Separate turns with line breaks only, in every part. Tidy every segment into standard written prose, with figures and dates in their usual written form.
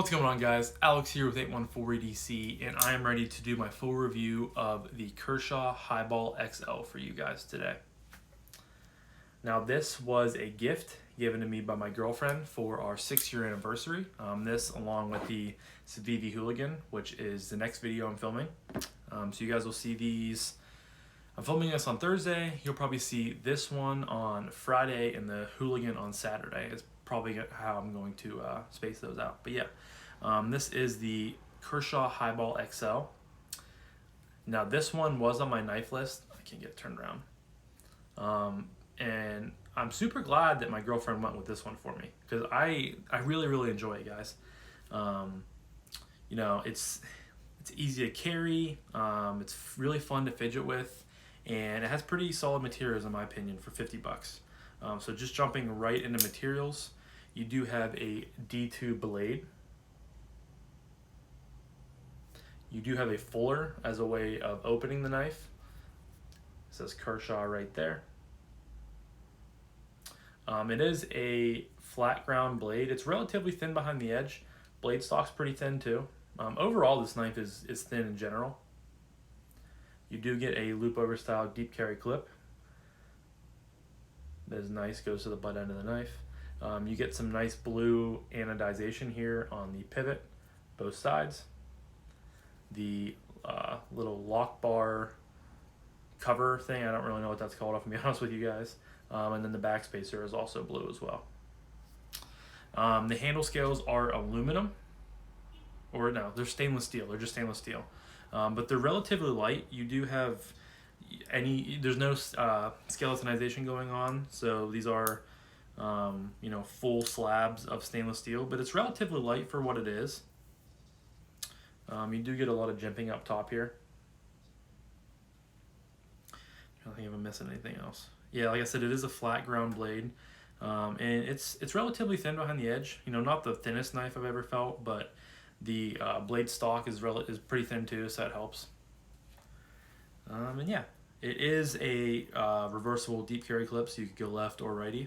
What's going on, guys? Alex here with 814EDC, and I am ready to do my full review of the Kershaw Highball XL for you guys today. Now, this was a gift given to me by my girlfriend for our 6-year anniversary. This along with the Civivi Hooligan, which is the next video I'm filming. So you guys will see these. I'm filming this on Thursday. You'll probably see this one on Friday and the Hooligan on Saturday. It's probably how I'm going to space those out. But yeah, this is the Kershaw Highball XL. Now this one was on my knife list. I can't get it turned around. And I'm super glad that my girlfriend went with this one for me, because I really enjoy it, guys. You know, it's easy to carry. It's really fun to fidget with, and it has pretty solid materials in my opinion for 50 bucks. So just jumping right into materials, you do have a D2 blade. You do have a fuller as a way of opening the knife. It says Kershaw right there. It is a flat ground blade. It's relatively thin behind the edge. Blade stock's pretty thin too. Overall, this knife is thin in general. You do get a loop over style deep carry clip. That is nice, goes to the butt end of the knife. You get some nice blue anodization here on the pivot, both sides. The little lock bar cover thing, I don't really know what that's called, if I'm being honest with you guys. And then the backspacer is also blue as well. The handle scales are aluminum, or no, they're stainless steel. They're just stainless steel, but they're relatively light. You do have there's no skeletonization going on, so these are you know, full slabs of stainless steel, but it's relatively light for what it is. You do get a lot of jimping up top here. I don't think I'm missing anything else. Yeah, like I said, it is a flat ground blade, and it's relatively thin behind the edge. You know, not the thinnest knife I've ever felt, but the blade stock is pretty thin too, so that helps. And yeah, it is a reversible deep carry clip, so you could go left or righty.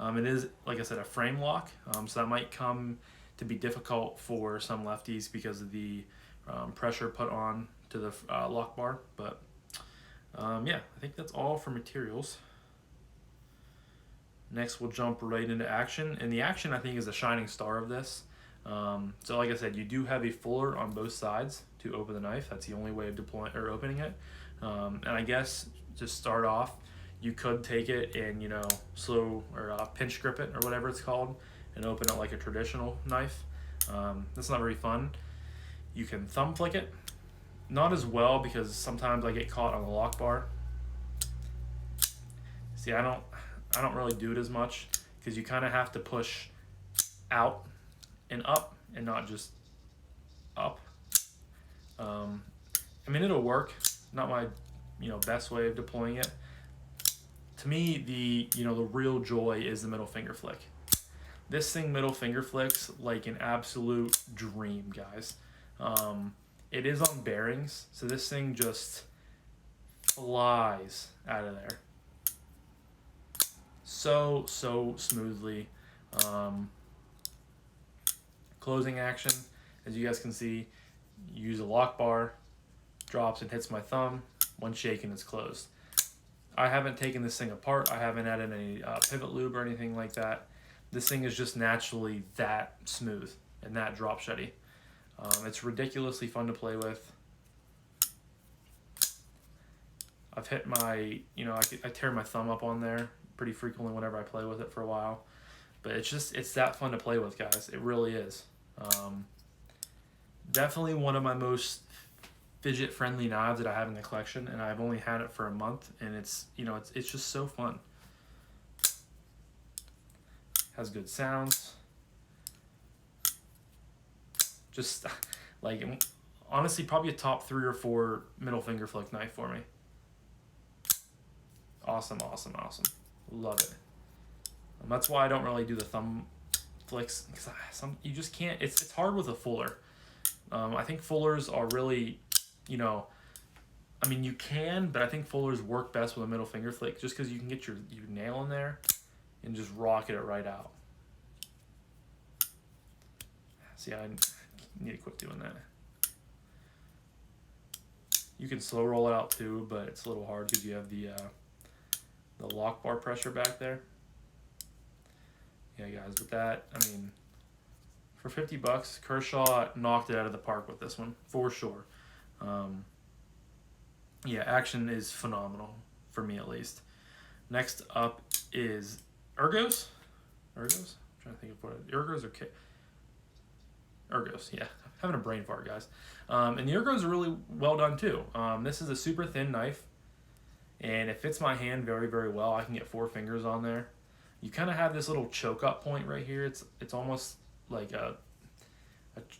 It is, like I said, a frame lock, so that might come to be difficult for some lefties because of the pressure put on to the lock bar. But yeah, I think that's all for materials. Next, we'll jump right into action, and the action I think is a shining star of this. So like I said, you do have a fuller on both sides to open the knife. That's the only way of deploying or opening it. And I guess to start off, you could take it and, you know, slow or pinch grip it or whatever it's called, and open it like a traditional knife. That's not very fun. You can thumb flick it, not as well, because sometimes I get caught on the lock bar. See, I don't really do it as much, because you kind of have to push out and up and not just up. I mean, it'll work. Not my, you know, best way of deploying it. To me, the real joy is the middle finger flick. This thing middle finger flicks like an absolute dream, guys. It is on bearings, so this thing just flies out of there so smoothly. Closing action, as you guys can see, you use a lock bar, drops and hits my thumb. One shake and it's closed. I haven't taken this thing apart. I haven't added any pivot lube or anything like that. This thing is just naturally that smooth and that drop shutty. It's ridiculously fun to play with. I've hit my, you know, I tear my thumb up on there pretty frequently whenever I play with it for a while. But it's that fun to play with, guys. It really is. Definitely one of my most fidget-friendly knives that I have in the collection, and I've only had it for a month, and it's, you know, it's just so fun. Has good sounds. Just like, honestly, probably a top 3 or 4 middle finger flick knife for me. Awesome. Love it. And that's why I don't really do the thumb flicks, because you just can't. It's hard with a fuller. I think fullers are really, you know, I mean, you can, but I think fullers work best with a middle finger flick, just because you can get your nail in there and just rocket it right out. See, I need to quit doing that. You can slow roll it out too, but it's a little hard because you have the lock bar pressure back there. Yeah, guys, with that, I mean, for $50, Kershaw knocked it out of the park with this one, for sure. Yeah, action is phenomenal, for me at least. Next up is Ergos? Ergos? I'm trying to think of what Ergos or Ergos, yeah. I'm having a brain fart, guys. And the Ergos are really well done, too. This is a super thin knife, and it fits my hand very, very well. I can get 4 fingers on there. You kind of have this little choke up point right here. It's almost like a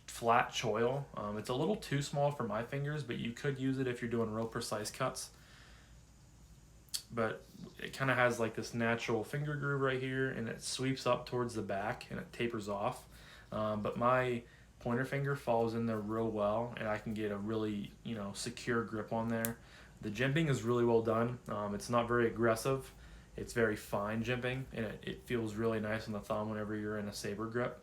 flat choil. It's a little too small for my fingers, but you could use it if you're doing real precise cuts. But it kind of has like this natural finger groove right here, and it sweeps up towards the back and it tapers off. But my pointer finger falls in there real well, and I can get a really, secure grip on there. The jimping is really well done. It's not very aggressive. It's very fine jimping, and it feels really nice on the thumb whenever you're in a saber grip.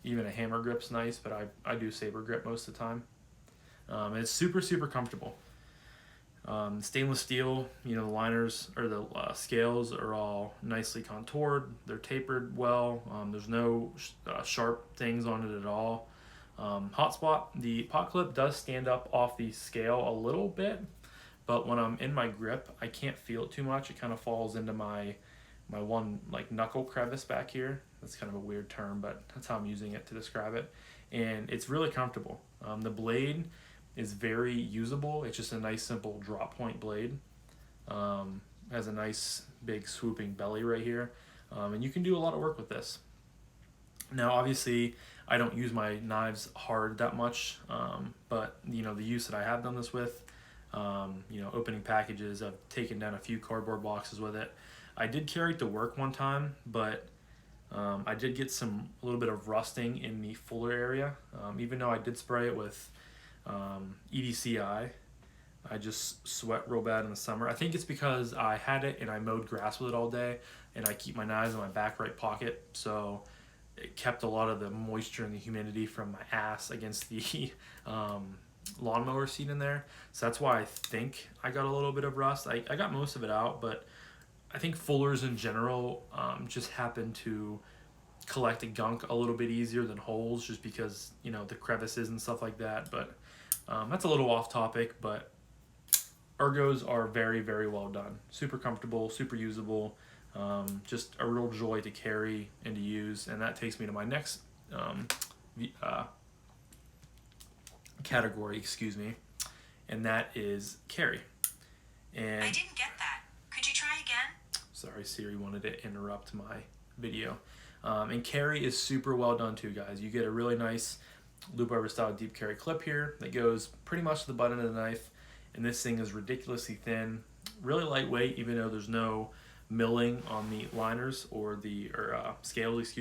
Even a hammer grip's nice, but I do saber grip most of the time. And it's super, super comfortable. Stainless steel, the liners or the scales are all nicely contoured. They're tapered well. There's no sharp things on it at all. Hot spot, the pot clip does stand up off the scale a little bit, but when I'm in my grip, I can't feel it too much. It kind of falls into my one like knuckle crevice back here. That's kind of a weird term, but that's how I'm using it to describe it. And it's really comfortable. The blade is very usable. It's just a nice simple drop point blade. Has a nice big swooping belly right here. And you can do a lot of work with this. Now obviously I don't use my knives hard that much, but the use that I have done this with, opening packages, I've taken down a few cardboard boxes with it. I did carry it to work one time, but I did get a little bit of rusting in the fuller area. Even though I did spray it with EDCI, I just sweat real bad in the summer. I think it's because I had it and I mowed grass with it all day, and I keep my knives in my back right pocket, so it kept a lot of the moisture and the humidity from my ass against the lawnmower seat in there. So that's why I think I got a little bit of rust. I got most of it out, but I think fullers in general just happen to collect a gunk a little bit easier than holes, just because the crevices and stuff like that. But that's a little off topic, but Ergos are very, very well done. Super comfortable, super usable, just a real joy to carry and to use. And that takes me to my next category, and that is carry. And
I didn't get that. Could you try again?
Sorry, Siri wanted to interrupt my video. And carry is super well done too, guys. You get a really nice loop over style deep carry clip here that goes pretty much to the butt end of the knife, and this thing is ridiculously thin, really lightweight, even though there's no milling on the liners or scales,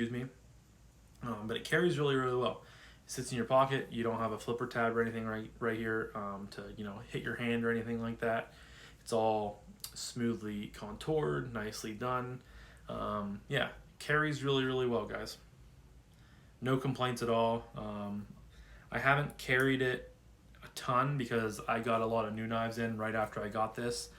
but it carries really, really well. It sits in your pocket. You don't have a flipper tab or anything right here to hit your hand or anything like that. It's all smoothly contoured, nicely done. Yeah, carries really, really well, guys. No complaints at all. I haven't carried it a ton because I got a lot of new knives in right after I got this,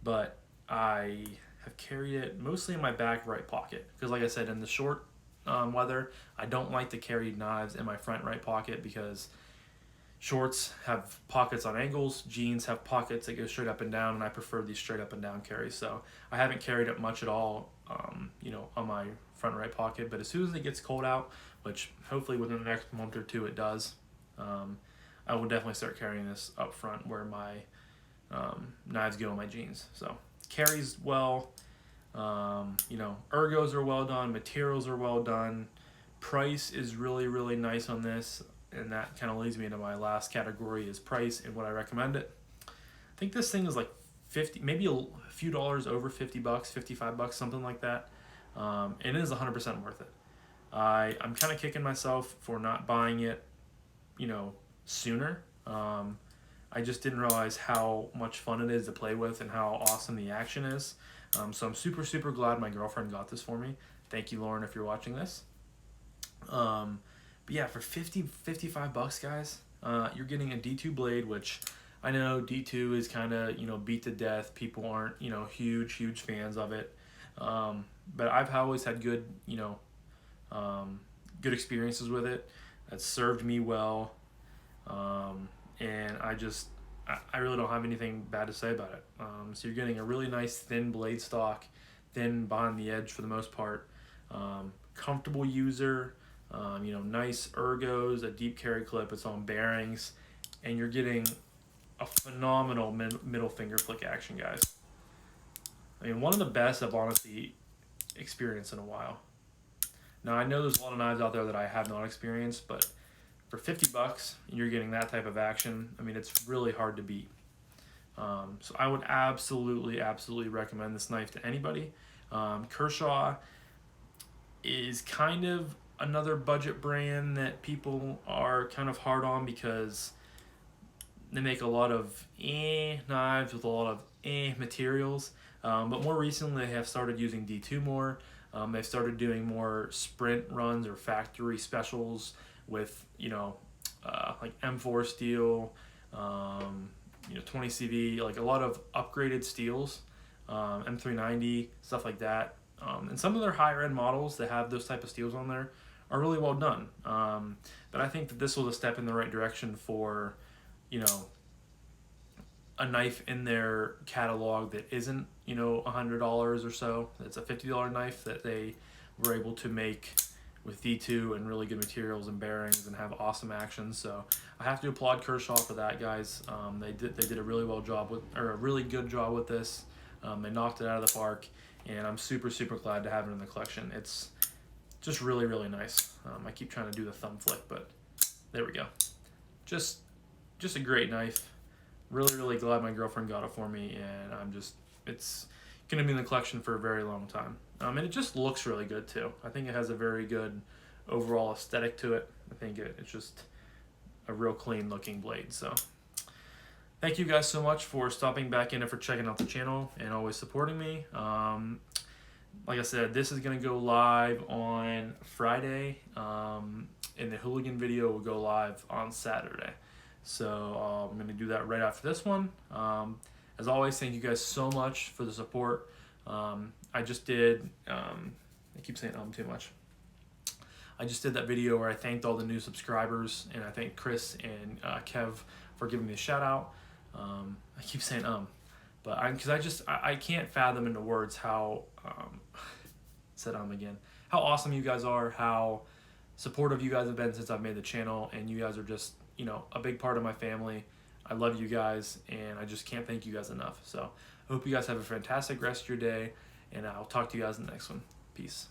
but I have carried it mostly in my back right pocket because, like I said, in the short weather, I don't like to carry knives in my front right pocket because shorts have pockets on angles, jeans have pockets that go straight up and down, and I prefer these straight up and down carries. So I haven't carried it much at all, on my front right pocket. But as soon as it gets cold out, which hopefully within the next month or two it does, I will definitely start carrying this up front where my knives go in my jeans. So carries well. Ergos are well done. Materials are well done. Price is really, really nice on this. And that kind of leads me into my last category is price and what I recommend it. I think this thing is like 50, maybe a few dollars over $50, $55, something like that. And it is 100% worth it. I'm kind of kicking myself for not buying it, sooner. I just didn't realize how much fun it is to play with and how awesome the action is. So I'm super, super glad my girlfriend got this for me. Thank you, Lauren, if you're watching this. But yeah, for 55 bucks, guys, you're getting a D2 blade, which I know D2 is kind of, beat to death. People aren't, huge fans of it. But I've always had good, good experiences with it. That served me well. And I really don't have anything bad to say about it. So you're getting a really nice thin blade stock, thin behind the edge for the most part. Comfortable user, nice ergos, a deep carry clip, its own bearings, and you're getting a phenomenal middle finger flick action, guys. I mean, one of the best I've honestly experienced in a while. Now, I know there's a lot of knives out there that I have not experienced, but for 50 bucks, you're getting that type of action. I mean, it's really hard to beat. So I would absolutely recommend this knife to anybody. Kershaw is kind of another budget brand that people are kind of hard on because they make a lot of knives with a lot of materials. But more recently, they have started using D2 more. They've started doing more sprint runs or factory specials with, like M4 steel, 20 CV, like a lot of upgraded steels, M390, stuff like that. And some of their higher end models that have those type of steels on there are really well done. But I think that this was a step in the right direction for, a knife in their catalog that isn't, $100 or so. It's a $50 knife that they were able to make with D2 and really good materials and bearings and have awesome action. So I have to applaud Kershaw for that, guys. They did a really a really good job with this. They knocked it out of the park, and I'm super glad to have it in the collection. It's just really nice. I keep trying to do the thumb flick, but there we go. Just a great knife. Really glad my girlfriend got it for me, and it's gonna be in the collection for a very long time. And it just looks really good too. I think it has a very good overall aesthetic to it. I think it's just a real clean looking blade. So thank you guys so much for stopping back in and for checking out the channel and always supporting me. Like I said, this is gonna go live on Friday, and the hooligan video will go live on Saturday. So I'm going to do that right after this one. As always, thank you guys so much for the support. I just did, I keep saying too much. I just did that video where I thanked all the new subscribers, and I thanked Chris and Kev for giving me a shout out. I keep saying but because I can't fathom into words how, said again, how awesome you guys are, how supportive you guys have been since I've made the channel, and you guys are just, a big part of my family. I love you guys, and I just can't thank you guys enough. So I hope you guys have a fantastic rest of your day, and I'll talk to you guys in the next one. Peace.